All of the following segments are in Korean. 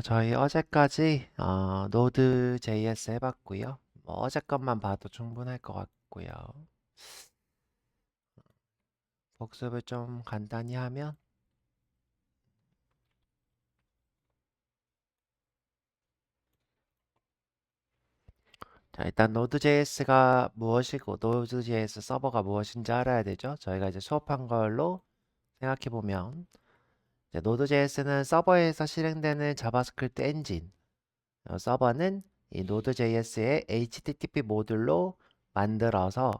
저희 어제까지 노드.js 해봤고요. 뭐 어제 것만 봐도 충분할 것 같고요. 복습을 좀 간단히 하면 자, 일단 노드.js가 무엇이고 노드.js 서버가 무엇인지 알아야 되죠. 저희가 이제 수업한 걸로 생각해 보면 노드.js는 서버에서 실행되는 자바스크립트 엔진, 서버는 이 노드.js의 HTTP 모듈로 만들어서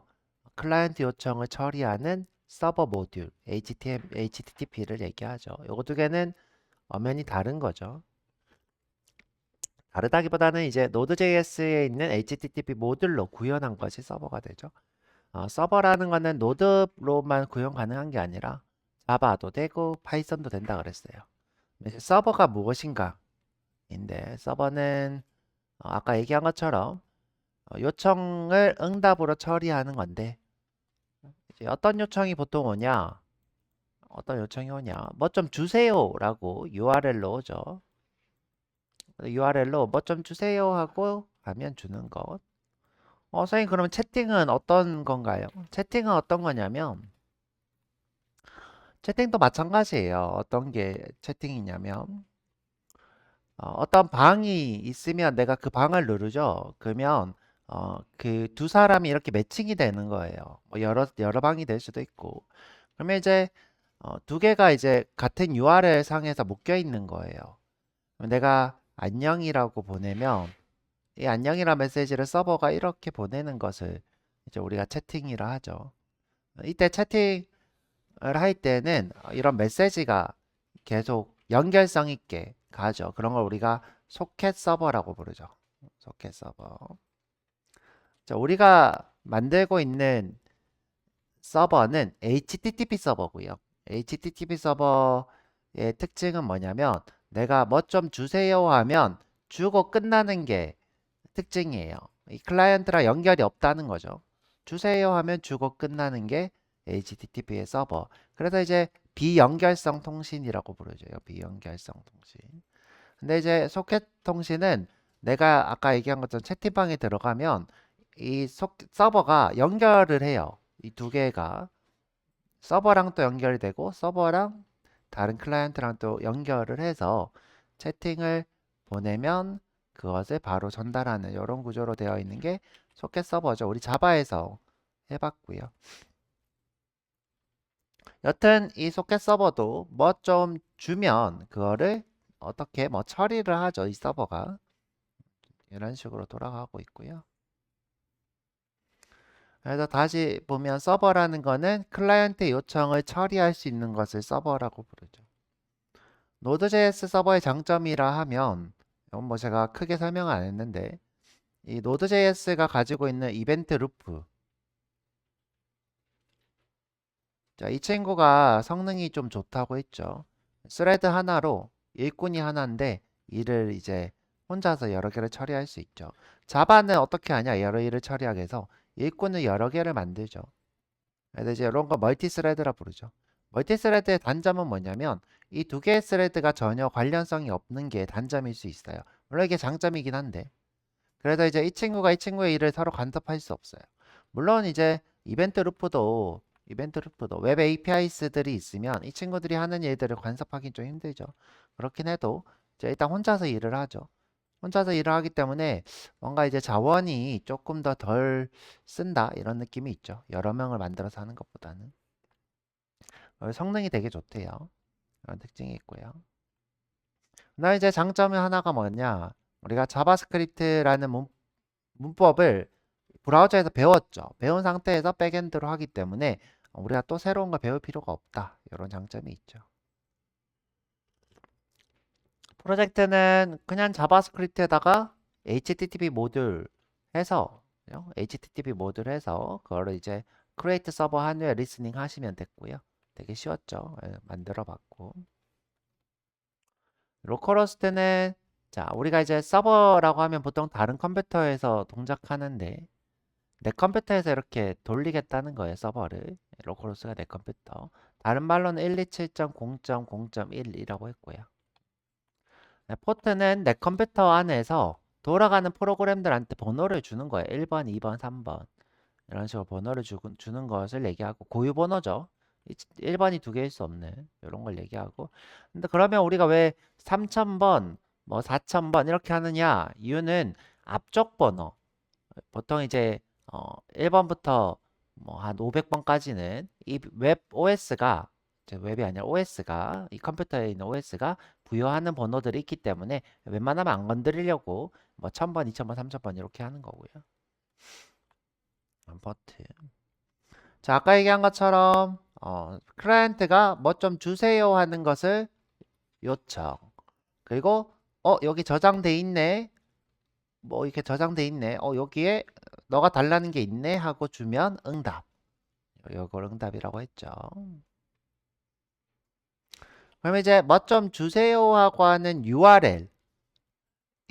클라이언트 요청을 처리하는 서버 모듈, HTTP를 얘기하죠. 요거 두 개는 엄연히 다른 거죠. 다르다기보다는 이제 노드.js에 있는 HTTP 모듈로 구현한 것이 서버가 되죠. 서버라는 거는 노드로만 구현 가능한 게 아니라 자바도 되고 파이썬도 된다 그랬어요. 이제 서버가 무엇인가? 인데 서버는 아까 얘기한 것처럼 요청을 응답으로 처리하는 건데 이제 어떤 요청이 보통 오냐? 어떤 요청이 오냐? 뭐 좀 주세요라고 URL로 오죠. URL로 뭐 좀 주세요 하고 하면 주는 것. 선생님 그러면 채팅은 어떤 건가요? 채팅은 어떤 거냐면 채팅도 마찬가지예요. 어떤 게 채팅이냐면 어떤 방이 있으면 내가 그 방을 누르죠. 그러면 그 두 사람이 이렇게 매칭이 되는 거예요. 뭐 여러 방이 될 수도 있고. 그러면 이제 두 개가 이제 같은 URL 상에서 묶여 있는 거예요. 내가 안녕이라고 보내면 이 안녕이란 메시지를 서버가 이렇게 보내는 것을 이제 우리가 채팅이라 하죠. 이때 채팅을 할 때는 이런 메시지가 계속 연결성 있게 가죠. 그런 걸 우리가 소켓 서버라고 부르죠. 소켓 서버. 자, 우리가 만들고 있는 서버는 HTTP 서버고요. HTTP 서버의 특징은 뭐냐면 내가 뭐 좀 주세요 하면 주고 끝나는 게 특징이에요. 이 클라이언트랑 연결이 없다는 거죠. 주세요 하면 주고 끝나는 게 HTTP의 서버. 그래서 이제 비연결성 통신이라고 부르죠. 비연결성 통신. 근데 이제 소켓 통신은 내가 아까 얘기한 것처럼 채팅방에 들어가면 이 서버가 연결을 해요. 이 두 개가 서버랑 또 연결이 되고 서버랑 다른 클라이언트랑 또 연결을 해서 채팅을 보내면 그것을 바로 전달하는 이런 구조로 되어 있는 게 소켓 서버죠. 우리 자바에서 해봤고요. 여튼 이 소켓 서버도 뭐 좀 주면 그거를 어떻게 뭐 처리를 하죠. 이 서버가 이런 식으로 돌아가고 있고요. 그래서 다시 보면 서버라는 거는 클라이언트 요청을 처리할 수 있는 것을 서버라고 부르죠. 노드.js 서버의 장점이라 하면 이건 뭐 제가 크게 설명을 안 했는데 이 노드.js가 가지고 있는 이벤트 루프. 자, 이 친구가 성능이 좀 좋다고 했죠. 스레드 하나로 일꾼이 하나인데 이를 이제 혼자서 여러 개를 처리할 수 있죠. 자바는 어떻게 하냐? 여러 일을 처리하게 해서 일꾼을 여러 개를 만들죠. 그래서 이제 이런 거 멀티 스레드라 부르죠. 멀티 스레드의 단점은 뭐냐면 이 두 개의 스레드가 전혀 관련성이 없는 게 단점일 수 있어요. 물론 이게 장점이긴 한데. 그래서 이제 이 친구가 이 친구의 일을 서로 간섭할 수 없어요. 물론 이제 이벤트 루프도 웹 API들이 있으면 이 친구들이 하는 일들을 간섭하기 좀 힘들죠. 그렇긴 해도 이제 일단 혼자서 일을 하죠. 혼자서 일을 하기 때문에 뭔가 이제 자원이 조금 더 덜 쓴다 이런 느낌이 있죠. 여러 명을 만들어서 하는 것보다는. 성능이 되게 좋대요. 그런 특징이 있고요. 나 이제 장점이 하나가 뭐냐? 우리가 자바스크립트라는 문법을 브라우저에서 배웠죠. 배운 상태에서 백엔드로 하기 때문에 우리가 또 새로운 걸 배울 필요가 없다. 이런 장점이 있죠. 프로젝트는 그냥 자바스크립트에다가 HTTP 모듈 해서 HTTP 모듈 해서 그거를 이제 create 서버 한 후에 리스닝 하시면 됐고요. 되게 쉬웠죠. 만들어 봤고. 로컬호스트는 자, 우리가 이제 서버라고 하면 보통 다른 컴퓨터에서 동작하는데 내 컴퓨터에서 이렇게 돌리겠다는 거예요, 서버를. 로컬호스트가 내 컴퓨터. 다른 말로는 127.0.0.1이라고 했고요. 네, 포트는 내 컴퓨터 안에서 돌아가는 프로그램들한테 번호를 주는 거예요. 1번, 2번, 3번. 이런 식으로 번호를 주는 것을 얘기하고, 고유 번호죠. 1번이 두 개일 수 없는 이런 걸 얘기하고. 근데 그러면 우리가 왜 3000번, 뭐 4000번 이렇게 하느냐? 이유는 앞쪽 번호. 보통 이제 1번부터 뭐 한 500번까지는 이 웹 OS가, 웹이 아니라 OS가, 이 컴퓨터에 있는 OS가 부여하는 번호들이 있기 때문에 웬만하면 안 건드리려고 뭐 1000번, 2000번, 3000번 이렇게 하는 거고요. 버튼. 자, 아까 얘기한 것처럼 클라이언트가 뭐 좀 주세요 하는 것을 요청. 그리고 여기 저장돼 있네. 뭐 이렇게 저장돼 있네. 여기에 너가 달라는 게 있네 하고 주면 응답. 요걸 응답이라고 했죠. 그럼 이제 뭐 좀 주세요 하고 하는 URL.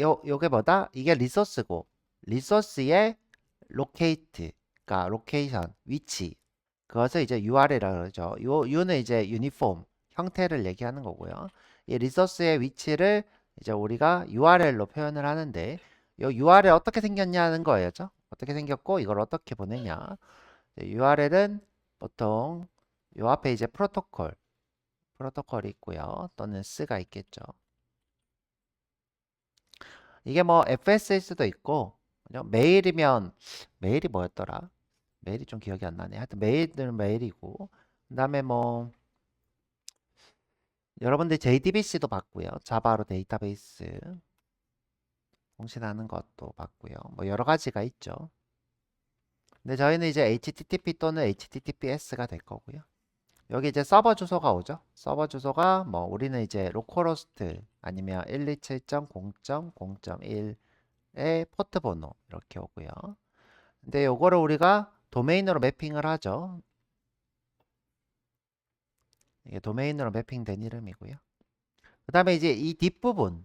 요게 뭐다? 이게 리소스고, 리소스의 locate, 그러니까 로케이션, 위치. 그것을 이제 URL이라고 그러죠. U는 이제 유니폼, 형태를 얘기하는 거고요. 이 리소스의 위치를 이제 우리가 URL로 표현을 하는데, 이 URL 어떻게 생겼냐는 거예요. 어떻게 생겼고 이걸 어떻게 보내냐. URL은 보통 요 앞에 이제 프로토콜이 있고요. 또는 스가 있겠죠. 이게 뭐 FS일 수도 있고, 그죠? 메일이 뭐였더라? 메일이 좀 기억이 안 나네. 하여튼 메일은 메일이고, 그 다음에 뭐 여러분들 JDBC도 봤고요. 자바로 데이터베이스 통신하는 것도 봤고요. 뭐 여러 가지가 있죠. 근데 저희는 이제 HTTP 또는 HTTPS가 될 거고요. 여기 이제 서버 주소가 오죠. 서버 주소가 뭐 우리는 이제 로컬호스트 아니면 127.0.0.1의 포트 번호 이렇게 오고요. 근데 요거를 우리가 도메인으로 매핑을 하죠. 이게 도메인으로 매핑된 이름이고요. 그 다음에 이제 이 뒷부분을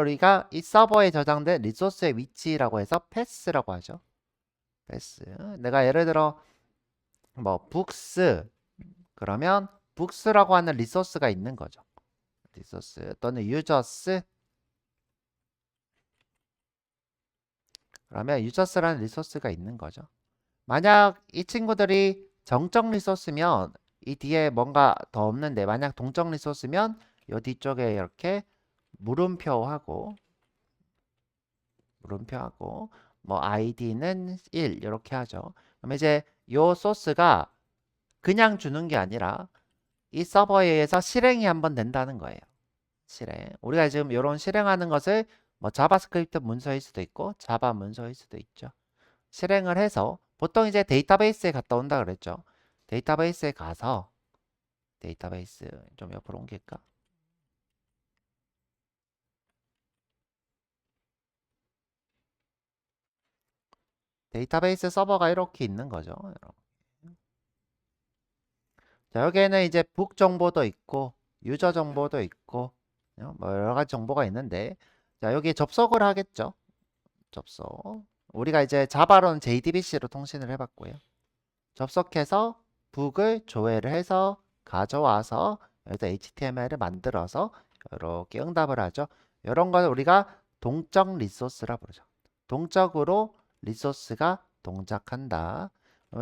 우리가 이 서버에 저장된 리소스의 위치라고 해서 패스라고 하죠. 패스. 내가 예를 들어 뭐 북스 그러면 북스라고 하는 리소스가 있는 거죠. 리소스 또는 유저스 그러면 유저스라는 리소스가 있는 거죠. 만약 이 친구들이 정적 리소스면 이 뒤에 뭔가 더 없는데 만약 동적 리소스면 이 뒤쪽에 이렇게 물음표하고 뭐 id는 1 이렇게 하죠. 그럼 이제 요 소스가 그냥 주는 게 아니라 이 서버에 의해서 실행이 한번 된다는 거예요. 실행. 우리가 지금 이런 실행하는 것을 뭐 자바스크립트 문서일 수도 있고 자바 문서일 수도 있죠. 실행을 해서 보통 이제 데이터베이스에 갔다 온다 그랬죠. 데이터베이스에 가서 데이터베이스 좀 옆으로 옮길까? 데이터베이스 서버가 이렇게 있는 거죠. 자, 여기에는 이제 북 정보도 있고 유저 정보도 있고 뭐 여러 가지 정보가 있는데 자, 여기 접속을 하겠죠. 접속. 우리가 이제 자바로는 JDBC로 통신을 해봤고요. 접속해서 북을 조회를 해서 가져와서 여기서 HTML을 만들어서 이렇게 응답을 하죠. 이런 걸 우리가 동적 리소스라 부르죠. 동적으로 리소스가 동작한다.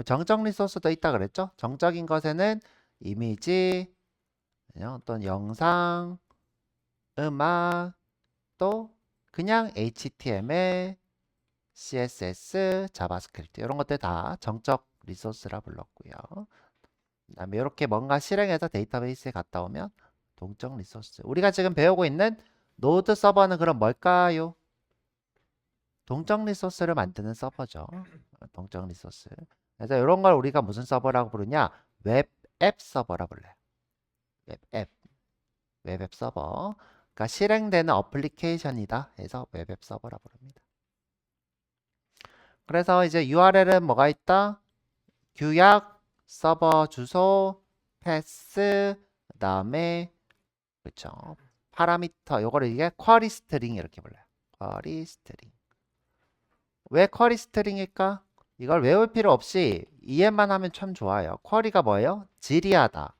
정적 리소스도 있다 그랬죠. 정적인 것에는 이미지, 어떤 영상, 음악, 또 그냥 HTML, CSS, 자바스크립트 이런 것들 다 정적 리소스라 불렀고요. 그다음에 이렇게 뭔가 실행해서 데이터베이스에 갔다 오면 동적 리소스. 우리가 지금 배우고 있는 노드 서버는 그럼 뭘까요? 동적 리소스를 만드는 서버죠. 동적 리소스. 그래서 이런 걸 우리가 무슨 서버라고 부르냐? 웹 앱 서버라 불러요. 웹 앱. 웹 앱 서버. 그러니까 실행되는 어플리케이션이다 해서 웹 앱 서버라 부릅니다. 그래서 이제 URL은 뭐가 있다? 규약, 서버 주소, 패스, 그다음에 그렇죠. 파라미터 요거를 이게 쿼리 스트링 이렇게 불러요. 쿼리 스트링. 왜 쿼리 스트링일까? 이걸 외울 필요 없이 이해만 하면 참 좋아요. 쿼리가 뭐예요? 질의하다.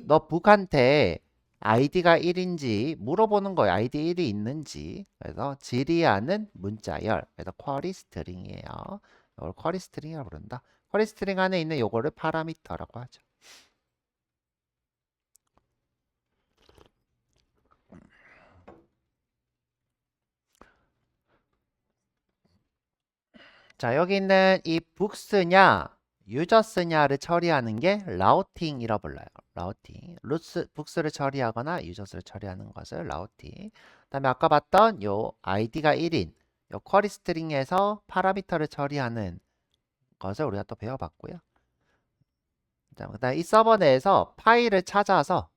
너 북한테 아이디가 1인지 물어보는 거예요. 아이디 1이 있는지. 그래서 질의하는 문자열. 그래서 쿼리 스트링이에요. 이걸 쿼리 스트링이라고 부른다. 쿼리 스트링 안에 있는 요거를 파라미터라고 하죠. 자, 여기 있는 이 북스냐, 유저스냐를 처리하는 게 라우팅이라고 불러요. 라우팅. 북스를 처리하거나 유저스를 처리하는 것을 라우팅. 그다음에 아까 봤던 요 아이디가 1인 요 쿼리 스트링에서 파라미터를 처리하는 것을 우리가 또 배워봤고요. 그다음에 이 서버 내에서 파일을 찾아서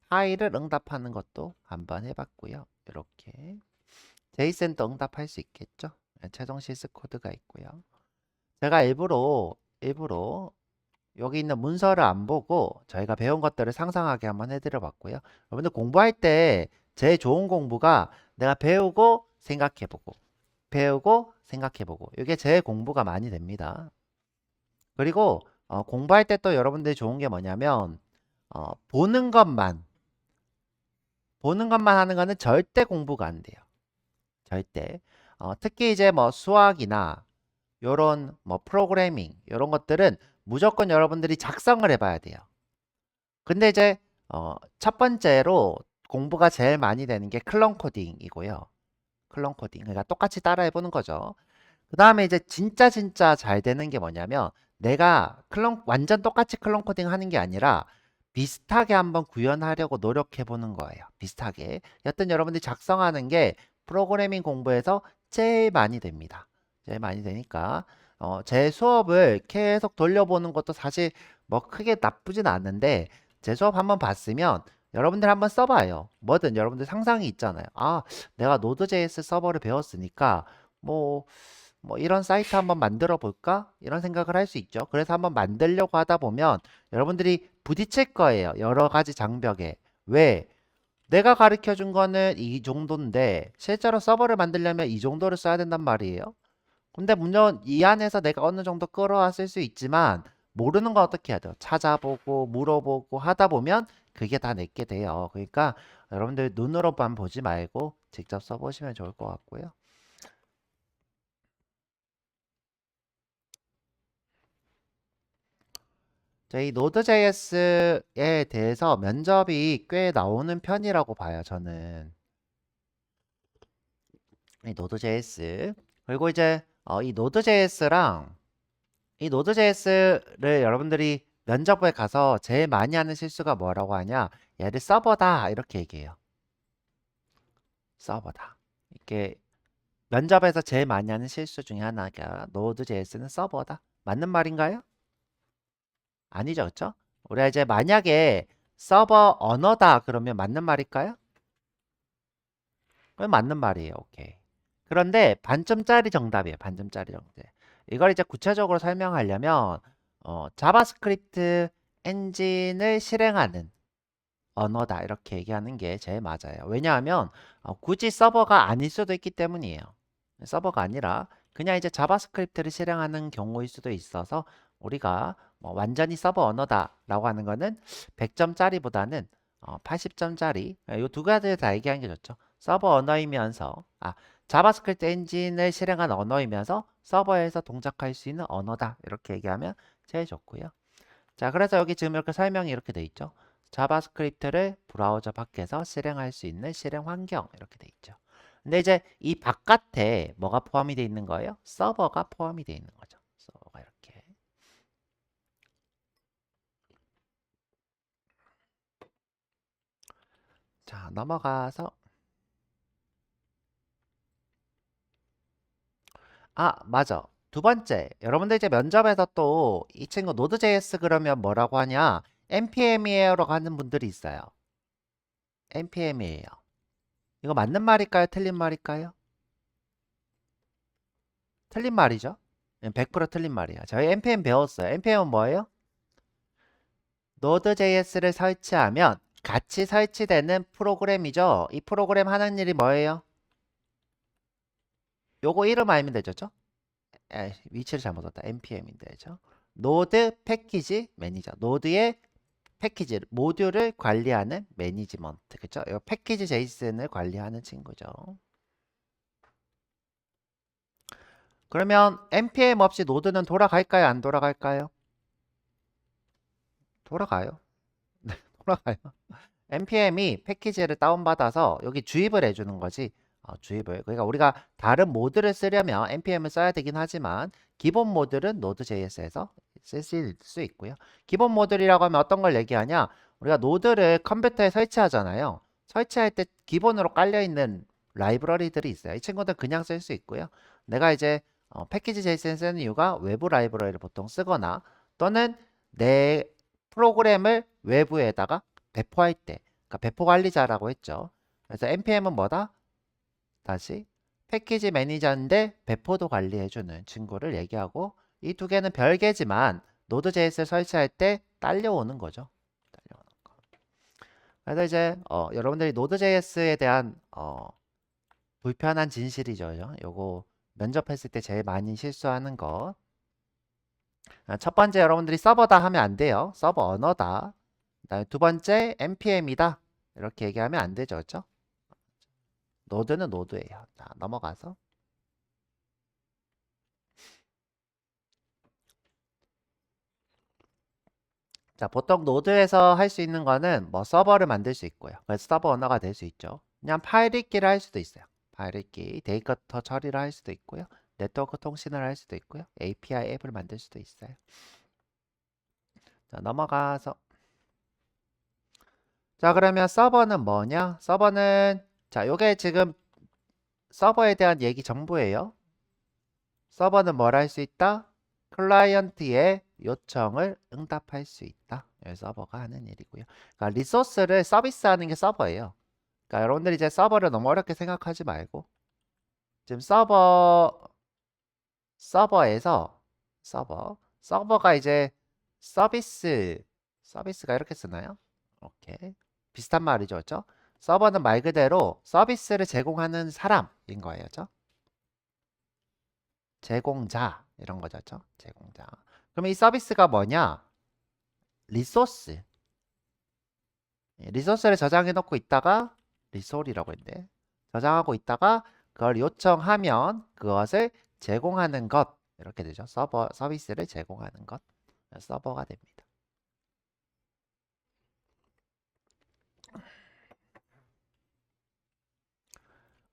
파일을 응답하는 것도 한번 해봤고요. 이렇게 제이슨도 응답할 수 있겠죠. 최종 실습 코드가 있고요. 제가 일부러 여기 있는 문서를 안 보고 저희가 배운 것들을 상상하게 한번 해드려 봤고요. 여러분들 공부할 때 제일 좋은 공부가 내가 배우고 생각해보고 배우고 생각해보고 이게 제일 공부가 많이 됩니다. 그리고 공부할 때 또 여러분들이 좋은 게 뭐냐면 보는 것만 하는 거는 절대 공부가 안 돼요. 절대. 특히 이제 뭐 수학이나 요런 뭐 프로그래밍 이런 것들은 무조건 여러분들이 작성을 해봐야 돼요. 근데 이제 첫 번째로 공부가 제일 많이 되는 게 클론 코딩이고요. 클론 코딩. 그러니까 똑같이 따라해보는 거죠. 그 다음에 이제 진짜 잘 되는 게 뭐냐면 내가 완전 똑같이 클론 코딩 하는 게 아니라 비슷하게 한번 구현하려고 노력해 보는 거예요. 비슷하게. 여튼 여러분들이 작성하는 게 프로그래밍 공부에서 제일 많이 됩니다. 제일 많이 되니까 제 수업을 계속 돌려보는 것도 사실 뭐 크게 나쁘진 않는데 제 수업 한번 봤으면 여러분들 한번 써봐요. 뭐든 여러분들 상상이 있잖아요. 아, 내가 노드.js 서버를 배웠으니까 뭐 이런 사이트 한번 만들어 볼까? 이런 생각을 할 수 있죠. 그래서 한번 만들려고 하다 보면 여러분들이 부딪힐 거예요. 여러 가지 장벽에. 왜? 내가 가르쳐 준 거는 이 정도인데 실제로 서버를 만들려면 이 정도를 써야 된단 말이에요. 근데 물론 이 안에서 내가 어느 정도 끌어왔을 수 있지만 모르는 거 어떻게 해야 돼요? 찾아보고 물어보고 하다 보면 그게 다 내게 돼요. 그러니까 여러분들 눈으로만 보지 말고 직접 써보시면 좋을 것 같고요. 저희 노드.js에 대해서 면접이 꽤 나오는 편이라고 봐요, 저는. 이 노드.js. 그리고 이제 이 노드.js를 여러분들이 면접에 가서 제일 많이 하는 실수가 뭐라고 하냐? 얘를 서버다 이렇게 얘기해요. 서버다. 이게 면접에서 제일 많이 하는 실수 중에 하나가 노드.js는 서버다. 맞는 말인가요? 아니죠, 그렇죠? 우리가 이제 만약에 서버 언어다 그러면 맞는 말일까요? 그건 맞는 말이에요. 오케이. 그런데 반점짜리 정답이에요. 반점짜리 정답. 이걸 이제 구체적으로 설명하려면 자바스크립트 엔진을 실행하는 언어다 이렇게 얘기하는 게 제일 맞아요. 왜냐하면 굳이 서버가 아닐 수도 있기 때문이에요. 서버가 아니라 그냥 이제 자바스크립트를 실행하는 경우일 수도 있어서 우리가 뭐 완전히 서버 언어다라고 하는 거는 100점짜리보다는 80점짜리 이 두 가지를 다 얘기하는 게 좋죠. 서버 언어이면서 자바스크립트 엔진을 실행한 언어이면서 서버에서 동작할 수 있는 언어다 이렇게 얘기하면 제일 좋고요. 자, 그래서 여기 지금 이렇게 설명이 이렇게 돼 있죠. 자바스크립트를 브라우저 밖에서 실행할 수 있는 실행 환경 이렇게 돼 있죠. 근데 이제 이 바깥에 뭐가 포함이 돼 있는 거예요? 서버가 포함이 돼 있는 거죠. 서버가 이렇게. 자, 넘어가서 맞아. 두 번째, 여러분들 이제 면접에서 또 이 친구 노드.js 그러면 뭐라고 하냐? npm이에요라고 하는 분들이 있어요. npm이에요. 이거 맞는 말일까요? 틀린 말일까요? 틀린 말이죠. 100% 틀린 말이야. 저희 npm 배웠어요. npm은 뭐예요? Node.js를 설치하면 같이 설치되는 프로그램이죠. 이 프로그램 하는 일이 뭐예요? 요거 이름 알면 되죠. 위치를 잘못 썼다. npm인데, 죠 노드 패키지 매니저. 노드의 패키지, 모듈을 관리하는 매니지먼트. 그쵸? 이 패키지 제이슨을 관리하는 친구죠. 그러면 npm 없이 노드는 돌아갈까요? 안 돌아갈까요? 돌아가요. 네, 돌아가요. npm이 패키지를 다운받아서 여기 주입을 해주는 거지. 주입을. 그러니까 우리가 다른 모드를 쓰려면 npm을 써야 되긴 하지만 기본 모듈은 Node.js에서 쓸 수 있고요. 기본 모듈이라고 하면 어떤 걸 얘기하냐? 우리가 노드를 컴퓨터에 설치하잖아요. 설치할 때 기본으로 깔려있는 라이브러리들이 있어요. 이 친구들 그냥 쓸 수 있고요. 내가 이제 패키지 JSON 쓰는 이유가 외부 라이브러리를 보통 쓰거나 또는 내 프로그램을 외부에다가 배포할 때, 그러니까 배포 관리자라고 했죠. 그래서 npm은 뭐다? 다시 패키지 매니저인데 배포도 관리해주는 친구를 얘기하고 이 두 개는 별개지만 노드.js를 설치할 때 딸려오는 거죠. 딸려오는 거. 그래서 이제 여러분들이 노드.js에 대한 불편한 진실이죠. 요거 면접했을 때 제일 많이 실수하는 거. 첫 번째 여러분들이 서버다 하면 안 돼요. 서버 언어다. 그다음에 두 번째 npm이다. 이렇게 얘기하면 안 되죠. 그렇죠? 노드는 노드예요. 자, 넘어가서. 자, 보통 노드에서 할 수 있는 거는 뭐 서버를 만들 수 있고요. 그래서 서버 언어가 될 수 있죠. 그냥 파일 읽기를 할 수도 있어요. 파일 읽기, 데이터 처리를 할 수도 있고요. 네트워크 통신을 할 수도 있고요. API 앱을 만들 수도 있어요. 자, 넘어가서. 자, 그러면 서버는 뭐냐? 서버는 자, 요게 지금 서버에 대한 얘기 전부예요. 서버는 뭘 할 수 있다? 클라이언트의 요청을 응답할 수 있다. 이 서버가 하는 일이고요. 그러니까 리소스를 서비스하는 게 서버예요. 그러니까 여러분들이 이제 서버를 너무 어렵게 생각하지 말고 지금 서버에서 서버가 이제 서비스가 이렇게 쓰나요? 오케이. 비슷한 말이죠. 그렇죠? 서버는 말 그대로 서비스를 제공하는 사람인 거예요. 그렇죠? 제공자 이런 거죠. 그렇죠? 제공자. 그럼 이 서비스가 뭐냐? 리소스. 리소스를 저장해 놓고 있다가 리솔이라고 했는데 저장하고 있다가 그걸 요청하면 그것을 제공하는 것 이렇게 되죠. 서비스를 제공하는 것 서버가 됩니다.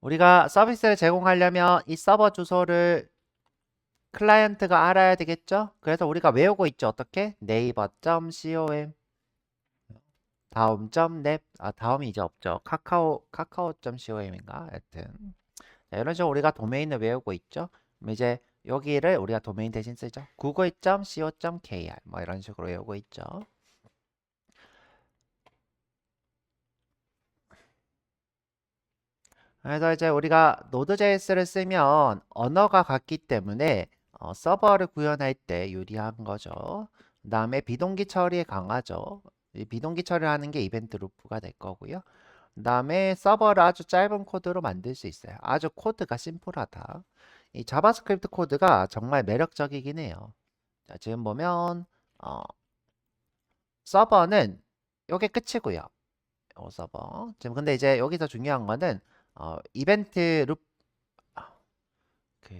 우리가 서비스를 제공하려면 이 서버 주소를 클라이언트가 알아야 되겠죠? 그래서 우리가 외우고 있죠. 어떻게? 네이버.com 다음.net 다음이 이제 없죠. 카카오.com인가? 하여튼 자, 이런 식으로 우리가 도메인을 외우고 있죠. 그럼 이제 여기를 우리가 도메인 대신 쓰죠. google.co.kr 뭐 이런 식으로 외우고 있죠. 그래서 이제 우리가 Node.js를 쓰면 언어가 같기 때문에 서버를 구현할 때 유리한 거죠. 그 다음에 비동기 처리에 강하죠. 이 비동기 처리를 하는 게 이벤트 루프가 될 거고요. 그 다음에 서버를 아주 짧은 코드로 만들 수 있어요. 아주 코드가 심플하다. 이 자바스크립트 코드가 정말 매력적이긴 해요. 자, 지금 보면 서버는 요게 끝이고요. 요 서버. 지금 근데 이제 여기서 중요한 거는 이벤트 룹 그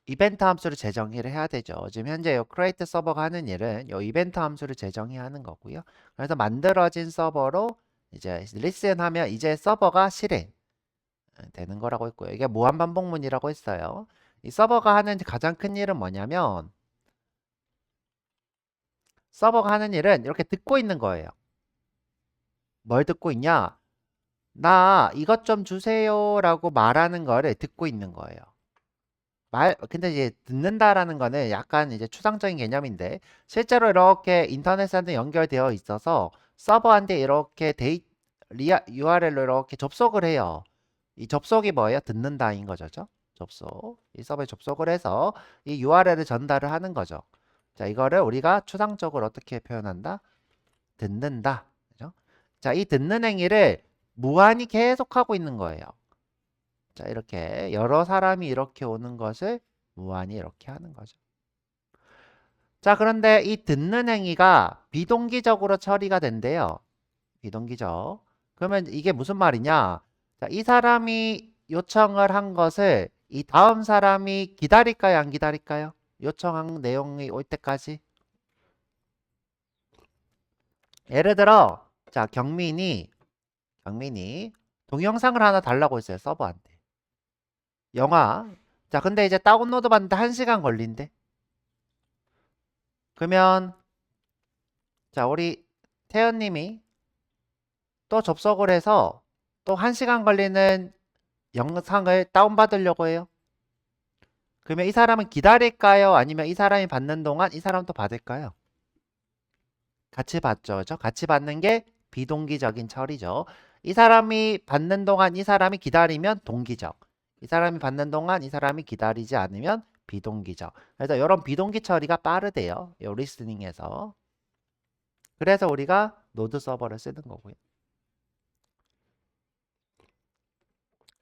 이벤트 함수를 제정을 해야 되죠. 지금 현재 요 create 서버가 하는 일은 요 이벤트 함수를 제정해야 하는 거고요. 그래서 만들어진 서버로 이제 listen 하면 이제 서버가 실행 되는 거라고 했고요. 이게 무한 반복문이라고 했어요. 이 서버가 하는 가장 큰 일은 뭐냐면 서버가 하는 일은 이렇게 듣고 있는 거예요. 뭘 듣고 있냐? 나 이것 좀 주세요라고 말하는 거를 듣고 있는 거예요. 근데 이제 듣는다라는 거는 약간 이제 추상적인 개념인데 실제로 이렇게 인터넷한테 연결되어 있어서 서버한테 이렇게 URL로 이렇게 접속을 해요. 이 접속이 뭐예요? 듣는다인 거죠. 접속. 이 서버에 접속을 해서 이 URL을 전달을 하는 거죠. 자, 이거를 우리가 추상적으로 어떻게 표현한다? 듣는다. 그죠? 자, 이 듣는 행위를 무한히 계속하고 있는 거예요. 자, 이렇게 여러 사람이 이렇게 오는 것을 무한히 이렇게 하는 거죠. 자, 그런데 이 듣는 행위가 비동기적으로 처리가 된대요. 비동기적. 그러면 이게 무슨 말이냐? 자, 이 사람이 요청을 한 것을 이 다음 사람이 기다릴까요? 안 기다릴까요? 요청한 내용이 올 때까지. 예를 들어, 자, 경민이 동영상을 하나 달라고 했어요. 서버한테. 영화. 자, 근데 이제 다운로드 받는데 1시간 걸린대. 그러면, 자, 우리 태연님이 또 접속을 해서 또 1시간 걸리는 영상을 다운받으려고 해요. 그러면 이 사람은 기다릴까요? 아니면 이 사람이 받는 동안 이 사람도 받을까요? 같이 받죠. 그죠? 같이 받는 게 비동기적인 처리죠. 이 사람이 받는 동안 이 사람이 기다리면 동기적. 이 사람이 받는 동안 이 사람이 기다리지 않으면 비동기적. 그래서 이런 비동기 처리가 빠르대요. 이 리스닝에서. 그래서 우리가 노드 서버를 쓰는 거고요.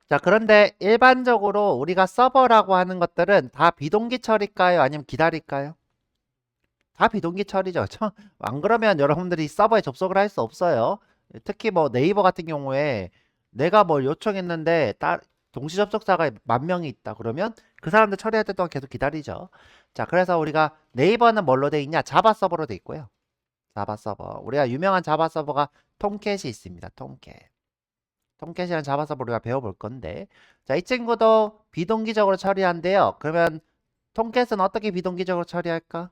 자, 그런데 일반적으로 우리가 서버라고 하는 것들은 다 비동기 처리일까요? 아니면 기다릴까요? 다 비동기 처리죠. 안 그러면 여러분들이 서버에 접속을 할 수 없어요. 특히 뭐 네이버 같은 경우에 내가 뭘 요청했는데 동시 접속자가 10,000명이 있다. 그러면 그 사람들 처리할 때 동안 계속 기다리죠. 자, 그래서 우리가 네이버는 뭘로 돼 있냐? 자바 서버로 돼 있고요. 자바 서버. 우리가 유명한 자바 서버가 톰캣이 있습니다. 톰캣이랑 자바 서버 우리가 배워볼 건데. 자, 이 친구도 비동기적으로 처리한대요. 그러면 톰캣은 어떻게 비동기적으로 처리할까?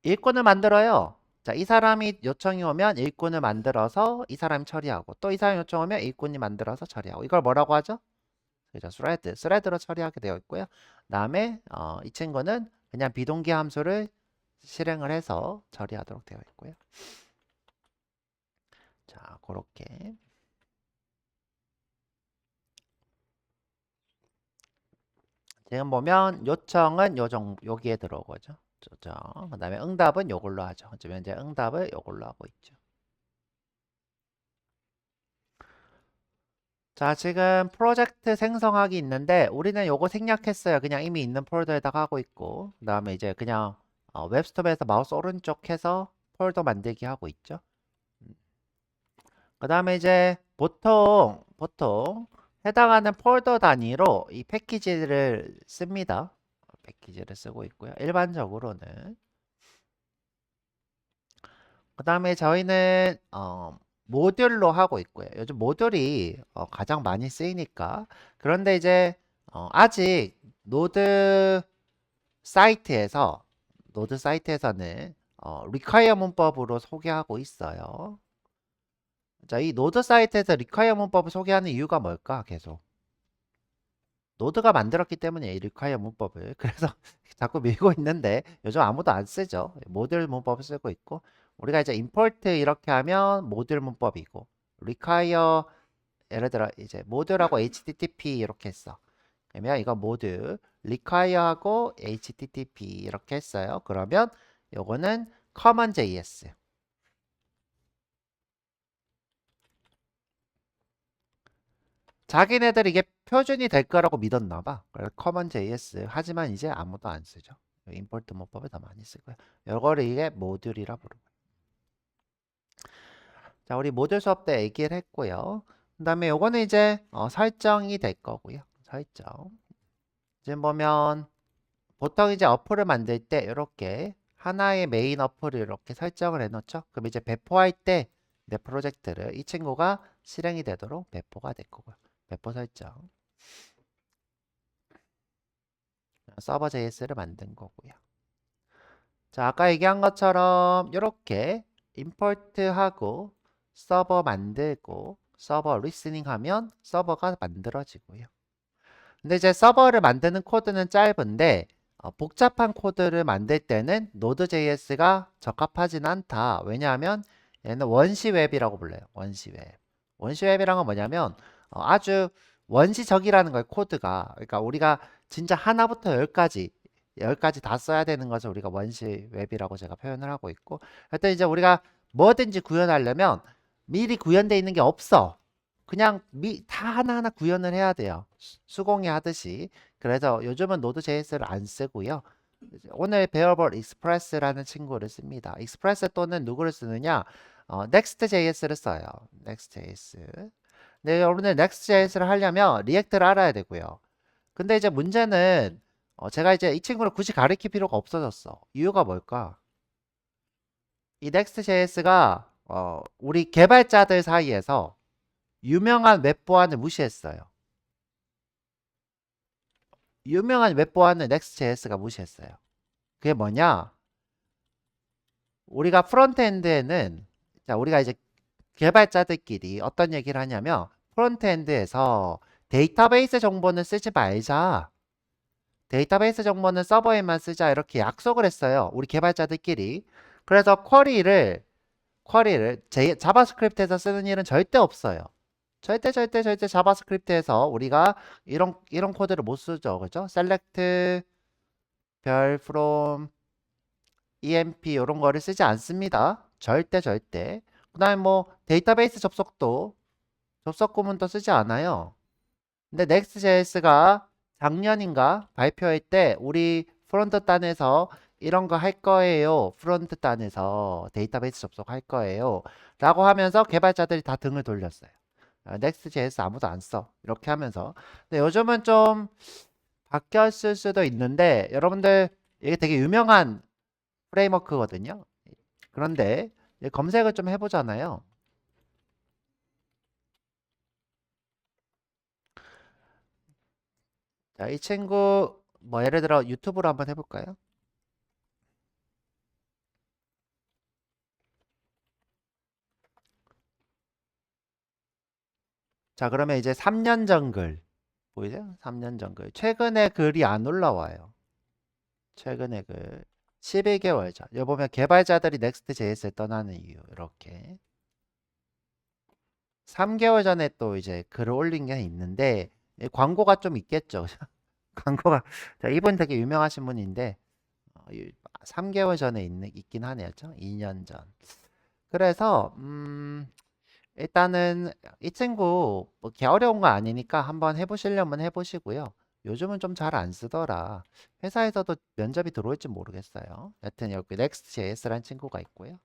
일꾼을 만들어요. 자, 이 사람이 요청이 오면 일꾼을 만들어서 이 사람이 처리하고 또 이 사람이 요청 오면 일꾼이 만들어서 처리하고 이걸 뭐라고 하죠? 그죠? 스레드로 처리하게 되어 있고요. 다음에 이 친구는 그냥 비동기 함수를 실행을 해서 처리하도록 되어 있고요. 자, 그렇게 지금 보면 요청은 여기에 들어오고죠. 그 다음에 응답은 요걸로 하죠. 지금 현재 응답을 요걸로 하고 있죠. 자, 지금 프로젝트 생성하기 있는데 우리는 요거 생략했어요. 그냥 이미 있는 폴더에다가 하고 있고 그 다음에 이제 그냥 웹스톱에서 마우스 오른쪽 해서 폴더 만들기 하고 있죠. 그 다음에 이제 보통 해당하는 폴더 단위로 이 패키지를 씁니다. 패키지를 쓰고 있고요. 일반적으로는 그 다음에 저희는 모듈로 하고 있고요. 요즘 모듈이 가장 많이 쓰이니까. 그런데 이제 아직 노드 사이트에서 는 require 문법으로 소개하고 있어요. 자, 이 노드 사이트에서 require 문법을 소개하는 이유가 뭘까? 계속 노드가 만들었기 때문에 이 require 문법을 그래서 자꾸 밀고 있는데 요즘 아무도 안 쓰죠. 모듈 문법을 쓰고 있고 우리가 이제 import 이렇게 하면 모듈 문법이고 require 예를 들어 이제 모듈하고 http 이렇게 했어. 그러면 이거 모듈 require하고 http 이렇게 했어요. 그러면 요거는 common.js 자기네들 이게 표준이 될 거라고 믿었나 봐. 그래서 common.js 하지만 이제 아무도 안 쓰죠. 임포트 문법을 더 많이 쓰고요. 요거를 이게 모듈이라 부르고. 자, 우리 모듈 수업 때 얘기를 했고요. 그 다음에 요거는 이제 설정이 될 거고요. 설정. 지금 보면 보통 이제 어플을 만들 때 이렇게 하나의 메인 어플을 이렇게 설정을 해 놓죠. 그럼 이제 배포할 때 내 프로젝트를 이 친구가 실행이 되도록 배포가 될 거고요. 배포 설정. 서버 JS를 만든 거고요. 자, 아까 얘기한 것처럼 이렇게 임포트하고 서버 만들고 서버 리스닝 하면 서버가 만들어지고요. 근데 이제 서버를 만드는 코드는 짧은데 복잡한 코드를 만들 때는 Node.js가 적합하진 않다. 왜냐하면 얘는 원시 웹이라고 불러요. 원시 웹. 원시 웹이란 건 뭐냐면 아주 원시적이라는 거예요. 코드가. 그러니까 우리가 진짜 하나부터 열까지 다 써야 되는 것을 우리가 원시 웹이라고 제가 표현을 하고 있고 하여튼 이제 우리가 뭐든지 구현하려면 미리 구현되어 있는 게 없어. 그냥 다 하나하나 구현을 해야 돼요. 수공예 하듯이. 그래서 요즘은 노드.js를 안 쓰고요. 오늘 배워볼 익스프레스라는 친구를 씁니다. 익스프레스 또는 누구를 쓰느냐? Next.js를 써요. Next.js. 네, 여러분들 Next.js를 하려면 리액트를 알아야 되고요. 근데 이제 문제는 제가 이제 이 친구를 굳이 가르칠 필요가 없어졌어. 이유가 뭘까? 이 Next.js가 우리 개발자들 사이에서 유명한 웹 보안을 무시했어요. 유명한 웹 보안을 Next.js가 무시했어요. 그게 뭐냐? 우리가 프론트엔드에는 자, 우리가 이제 개발자들끼리 어떤 얘기를 하냐면 프론트엔드에서 데이터베이스 정보는 쓰지 말자. 데이터베이스 정보는 서버에만 쓰자. 이렇게 약속을 했어요. 우리 개발자들끼리. 그래서 쿼리를 자바스크립트에서 쓰는 일은 절대 없어요. 절대 자바스크립트에서 우리가 이런 코드를 못 쓰죠. 그죠? select 별 from EMP 이런 거를 쓰지 않습니다. 절대. 그다음에 뭐 데이터베이스 접속 구문도 쓰지 않아요. 근데 Next.js가 작년인가 발표할 때 우리 프론트 단에서 이런 거 할 거예요. 프론트 단에서 데이터베이스 접속할 거예요. 라고 하면서 개발자들이 다 등을 돌렸어요. Next.js 아무도 안 써. 이렇게 하면서. 근데 요즘은 좀 바뀌었을 수도 있는데 여러분들 이게 되게 유명한 프레임워크거든요. 그런데 검색을 좀 해보잖아요. 자, 이 친구 뭐 예를 들어 유튜브로 한번 해볼까요? 자, 그러면 이제 3년 전 글 보이세요? 3년 전 글. 최근에 글이 안 올라와요. 최근에 글 12개월 전. 여기 보면 개발자들이 Next.js에 떠나는 이유 이렇게 3개월 전에 또 이제 글을 올린 게 있는데 광고가 좀 있겠죠. 광고가 자, 이분 되게 유명하신 분인데 3개월 전에 있긴 하네요. 2년 전. 그래서 일단은 이 친구 뭐 이렇게 어려운 거 아니니까 한번 해보시려면 해보시고요. 요즘은 좀 잘 안 쓰더라. 회사에서도 면접이 들어올지 모르겠어요. 여튼 여기 Next.js라는 친구가 있고요.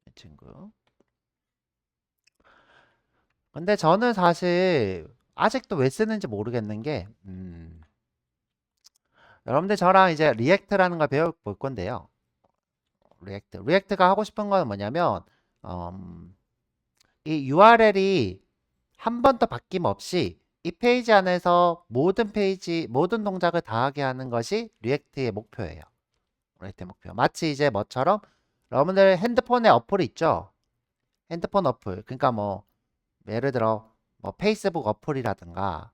이 친구. 근데 저는 사실 아직도 왜 쓰는지 모르겠는 게 여러분들 저랑 이제 리액트라는 걸 배워볼 건데요. 리액트가 하고 싶은 건 뭐냐면 이 URL이 한 번도 바뀜없이 이 페이지 안에서 모든 동작을 다 하게 하는 것이 리액트의 목표예요. 리액트의 목표. 마치 이제 뭐처럼 여러분들 핸드폰에 어플이 있죠. 핸드폰 어플. 그러니까 뭐 예를 들어 뭐 페이스북 어플이라든가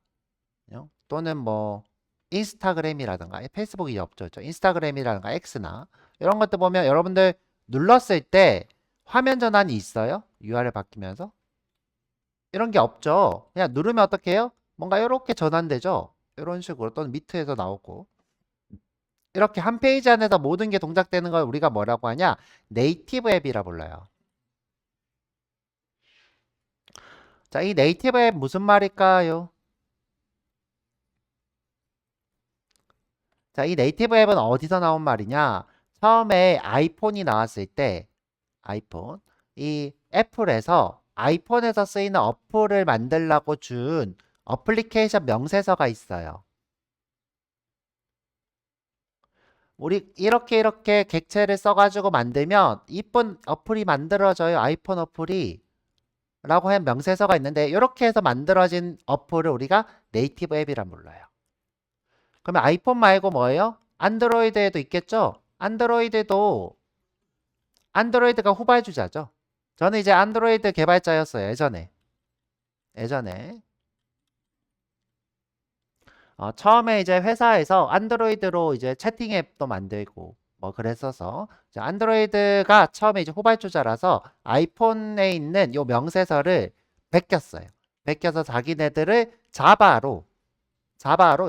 또는 뭐 인스타그램이라든가 페이스북이 없죠. 인스타그램이라든가 X나 이런 것들 보면 여러분들 눌렀을 때 화면 전환이 있어요. URL 바뀌면서. 이런 게 없죠. 그냥 누르면 어떻게 해요? 뭔가 이렇게 전환되죠. 이런 식으로 또는 미트에서 나오고 이렇게 한 페이지 안에서 모든 게 동작되는 걸 우리가 뭐라고 하냐? 네이티브 앱이라 불러요. 자, 이 네이티브 앱 무슨 말일까요? 자, 이 네이티브 앱은 어디서 나온 말이냐? 처음에 아이폰이 나왔을 때 아이폰 이 애플에서 아이폰에서 쓰이는 어플을 만들라고 준 어플리케이션 명세서가 있어요. 우리 이렇게 객체를 써가지고 만들면 이쁜 어플이 만들어져요. 아이폰 어플이 라고 한 명세서가 있는데 이렇게 해서 만들어진 어플을 우리가 네이티브 앱이란 불러요. 그러면 아이폰 말고 뭐예요? 안드로이드에도 있겠죠? 안드로이드가 후발주자죠. 저는 이제 안드로이드 개발자였어요. 예전에 처음에 이제 회사에서 안드로이드로 이제 채팅 앱도 만들고 뭐 그랬어서 안드로이드가 처음에 이제 후발주자라서 아이폰에 있는 요 명세서를 베꼈어요. 베껴서 자기네들을 자바로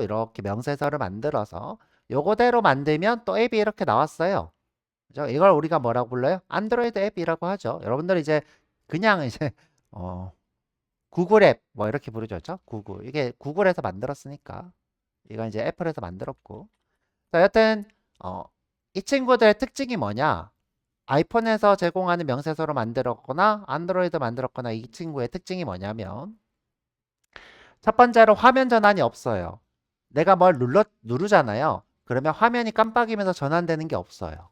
이렇게 명세서를 만들어서 요거대로 만들면 또 앱이 이렇게 나왔어요. 그죠? 이걸 우리가 뭐라고 불러요? 안드로이드 앱이라고 하죠. 여러분들 이제 그냥 이제 어, 구글 앱 뭐 이렇게 부르죠. 그렇죠? 구글. 이게 구글에서 만들었으니까. 이건 이제 애플에서 만들었고. 자, 여튼 어, 이 친구들의 특징이 뭐냐? 아이폰에서 제공하는 명세서로 만들었거나 안드로이드 만들었거나 이 친구의 특징이 뭐냐면 첫 번째로 화면 전환이 없어요. 내가 뭘 누르잖아요. 그러면 화면이 깜빡이면서 전환되는 게 없어요.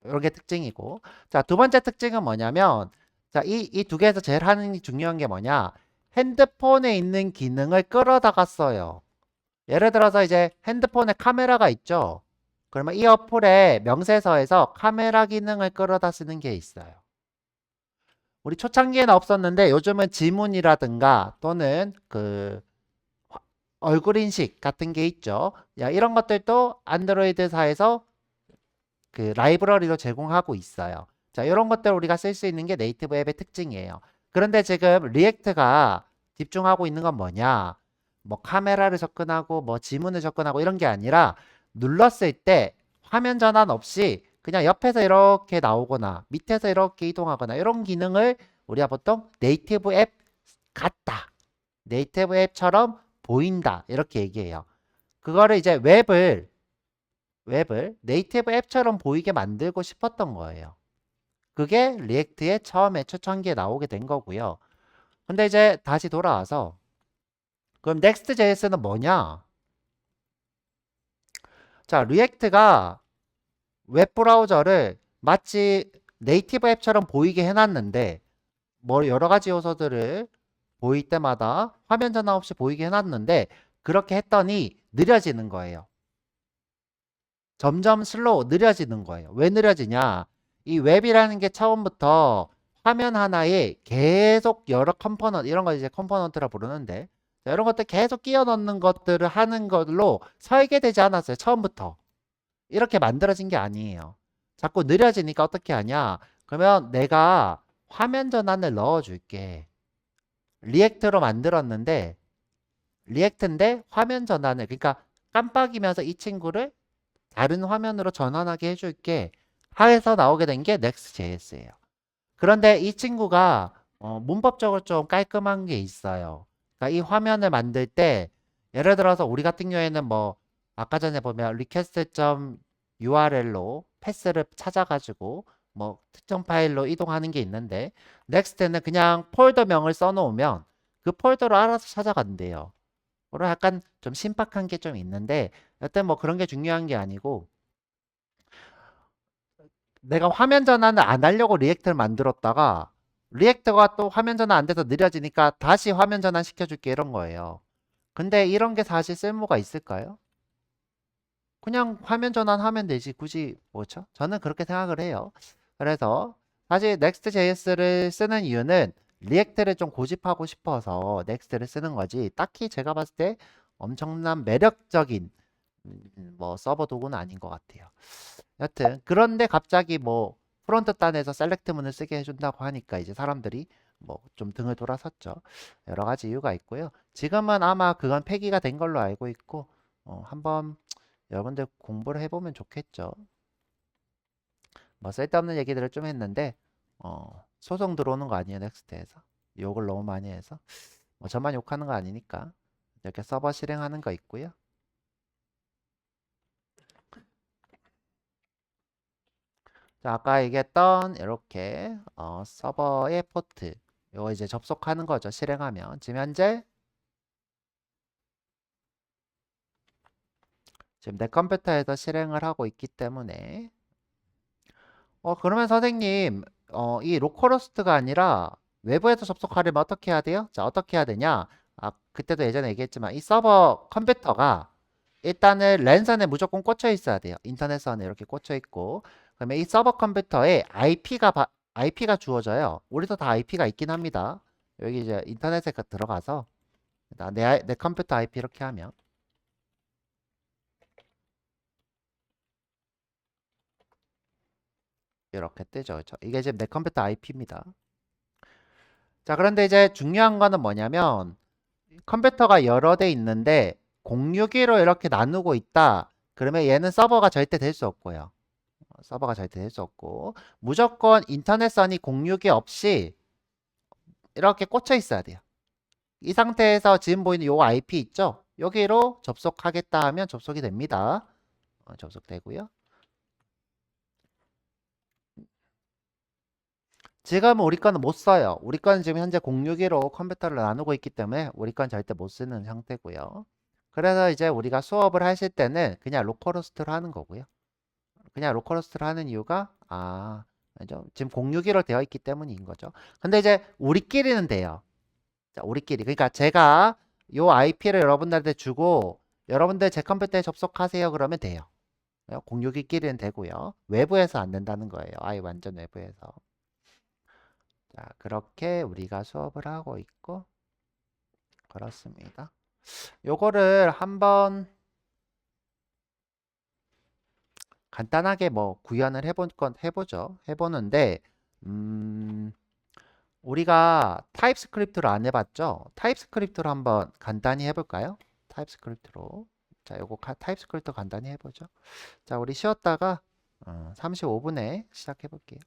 이런 게 특징이고. 자, 두 번째 특징은 뭐냐면 자, 이 두 개에서 제일 하는 중요한 게 뭐냐? 핸드폰에 있는 기능을 끌어다가 써요. 예를 들어서 이제 핸드폰에 카메라가 있죠. 그러면 이 어플의 명세서에서 카메라 기능을 끌어다 쓰는 게 있어요. 우리 초창기에는 없었는데 요즘은 지문이라든가 또는 그 얼굴 인식 같은 게 있죠. 야, 이런 것들도 안드로이드사에서 그 라이브러리로 제공하고 있어요. 자, 이런 것들 우리가 쓸 수 있는 게 네이티브 앱의 특징이에요. 그런데 지금 리액트가 집중하고 있는 건 뭐냐? 뭐 카메라를 접근하고 뭐 지문을 접근하고 이런 게 아니라 눌렀을 때 화면 전환 없이 그냥 옆에서 이렇게 나오거나 밑에서 이렇게 이동하거나 이런 기능을 우리가 보통 네이티브 앱 같다. 네이티브 앱처럼 보인다. 이렇게 얘기해요. 그거를 이제 웹을 네이티브 앱처럼 보이게 만들고 싶었던 거예요. 그게 리액트의 처음에 초창기에 나오게 된 거고요. 근데 이제 다시 돌아와서 그럼 Next.js는 뭐냐? 자, 리액트가 웹 브라우저를 마치 네이티브 앱처럼 보이게 해놨는데 뭐 여러 가지 요소들을 보일 때마다 화면 전환 없이 보이게 해놨는데 그렇게 했더니 느려지는 거예요. 점점 슬로우 느려지는 거예요. 왜 느려지냐? 이 웹이라는 게 처음부터 화면 하나에 계속 여러 컴포넌트 이런 걸 이제 컴포넌트라 부르는데 이런 것들 계속 끼워 넣는 것들을 하는 걸로 설계되지 않았어요. 처음부터. 이렇게 만들어진 게 아니에요. 자꾸 느려지니까 어떻게 하냐? 그러면 내가 화면 전환을 넣어 줄게. 리액트로 만들었는데 리액트인데 화면 전환을 그러니까 깜빡이면서 이 친구를 다른 화면으로 전환하게 해줄게 하에서 나오게 된 게 Next.js예요. 그런데 이 친구가 문법적으로 좀 깔끔한 게 있어요. 그러니까 이 화면을 만들 때 예를 들어서 우리 같은 경우에는 뭐 아까 전에 보면 request.url로 패스를 찾아가지고 뭐 특정 파일로 이동하는 게 있는데 Next는 그냥 폴더명을 써놓으면 그 폴더로 알아서 찾아간대요. 그리고 약간 좀 신박한 게 좀 있는데 여튼 뭐 그런 게 중요한 게 아니고 내가 화면 전환을 안 하려고 리액트를 만들었다가 리액트가 또 화면 전환 안 돼서 느려지니까 다시 화면 전환 시켜줄게 이런 거예요. 근데 이런 게 사실 쓸모가 있을까요? 그냥 화면 전환하면 되지 굳이 뭐죠? 저는 그렇게 생각을 해요. 그래서 사실 Next.js를 쓰는 이유는 리액트를 좀 고집하고 싶어서 넥스트를 쓰는 거지 딱히 제가 봤을 때 엄청난 매력적인 뭐 서버 도구는 아닌 것 같아요. 여튼 그런데 갑자기 뭐 프론트 단에서 셀렉트문을 쓰게 해준다고 하니까 이제 사람들이 뭐 좀 등을 돌아섰죠. 여러 가지 이유가 있고요. 지금은 아마 그건 폐기가 된 걸로 알고 있고 한번 여러분들 공부를 해보면 좋겠죠. 뭐 쓸데없는 얘기들을 좀 했는데 소송 들어오는 거 아니에요 넥스트에서 욕을 너무 많이 해서 뭐 저만 욕하는 거 아니니까 이렇게 서버 실행하는 거 있고요. 자, 아까 얘기했던 이렇게 서버의 포트 이거 이제 접속하는 거죠. 실행하면 지금 현재 지금 내 컴퓨터에서 실행을 하고 있기 때문에 그러면 선생님 이 로컬호스트가 아니라 외부에서 접속하려면 어떻게 해야 돼요? 자, 어떻게 해야 되냐? 아, 그때도 예전에 얘기했지만 이 서버 컴퓨터가 일단은 랜선에 무조건 꽂혀 있어야 돼요. 인터넷선에 이렇게 꽂혀 있고 그러면 이 서버 컴퓨터에 IP가 주어져요. 우리도 다 IP가 있긴 합니다. 여기 이제 인터넷에 들어가서 내 컴퓨터 IP 이렇게 하면 이렇게 뜨죠. 그렇죠? 이게 지금 내 컴퓨터 IP입니다. 자, 그런데 이제 중요한 거는 뭐냐면 컴퓨터가 여러 대 있는데 공유기로 이렇게 나누고 있다. 그러면 얘는 서버가 절대 될 수 없고요. 서버가 절대 될 수 없고 무조건 인터넷선이 공유기 없이 이렇게 꽂혀 있어야 돼요. 이 상태에서 지금 보이는 요 IP 있죠? 여기로 접속하겠다 하면 접속이 됩니다. 접속되고요. 지금 우리 거는 못 써요. 우리 거는 지금 현재 061로 컴퓨터를 나누고 있기 때문에 우리 건 절대 못 쓰는 상태고요. 그래서 이제 우리가 수업을 하실 때는 그냥 로컬호스트로 하는 거고요. 그냥 로컬호스트로 하는 이유가 지금 061로 되어 있기 때문인 거죠. 근데 이제 우리끼리는 돼요. 자, 우리끼리. 그러니까 제가 요 IP를 여러분들한테 주고 여러분들 제 컴퓨터에 접속하세요 그러면 돼요. 061끼리는 되고요. 외부에서 안 된다는 거예요. 아예 완전 외부에서. 자, 그렇게 우리가 수업을 하고 있고 그렇습니다. 요거를 한번 간단하게 뭐 구현을 해보죠. 해보는데 우리가 타입스크립트로 안 해봤죠? 타입스크립트로 한번 간단히 해볼까요? 타입스크립트로. 자, 요거 타입스크립트 간단히 해보죠. 자, 우리 쉬었다가 35분에 시작해볼게요.